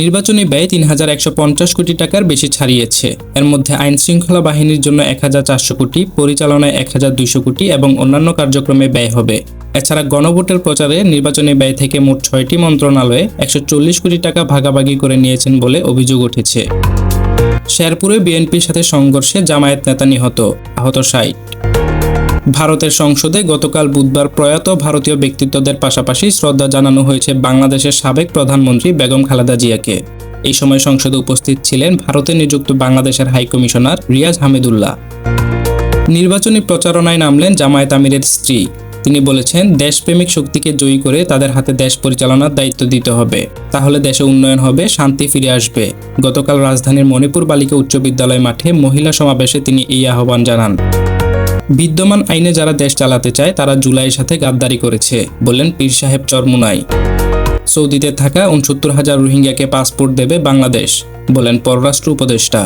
নির্বাচনী ব্যয় ৩,১৫০ কোটি টাকার বেশি ছাড়িয়েছে। এর মধ্যে আইনশৃঙ্খলা বাহিনীর জন্য ১,৪০০ কোটি, পরিচালনায় ১,২০০ কোটি এবং অন্যান্য কার্যক্রমে ব্যয় হবে। এছাড়া গণভোটের প্রচারে নির্বাচনী ব্যয় থেকে মোট ৬টি মন্ত্রণালয়ে ১৪০ কোটি টাকা ভাগাভাগি করে নিয়েছেন বলে অভিযোগ উঠেছে। শেরপুরে বিএনপির সাথে সংঘর্ষে জামায়াত নেতা নিহত, আহত ৬০। ভারতের সংসদে গতকাল বুধবার প্রয়াত ভারতীয় ব্যক্তিত্বদের পাশাপাশি শ্রদ্ধা জানানো হয়েছে বাংলাদেশের সাবেক প্রধানমন্ত্রী বেগম খালেদা জিয়াকে। এই সময় সংসদে উপস্থিত ছিলেন ভারতে নিযুক্ত বাংলাদেশের হাইকমিশনার রিয়াজ হামিদুল্লাহ। নির্বাচনী প্রচারণায় নামলেন জামায়াত আমিরের স্ত্রী। তিনি বলেছেন, দেশপ্রেমিক শক্তিকে জয়ী করে তাদের হাতে দেশ পরিচালনার দায়িত্ব দিতে হবে, তাহলে দেশে উন্নয়ন হবে, শান্তি ফিরে আসবে। গতকাল রাজধানীর মণিপুর বালিকা উচ্চ বিদ্যালয় মাঠে মহিলা সমাবেশে তিনি এই আহ্বান জানান। বিদ্যমান আইনে যারা দেশ চালাতে চায় তারা জুলাইয়ের সাথে গাদ্দারি করেছে, বললেন পীর সাহেব চরমুনাই। সৌদিতে থাকা ৬৯,০০০ রোহিঙ্গাকে পাসপোর্ট দেবে বাংলাদেশ, বলেন পররাষ্ট্র উপদেষ্টা।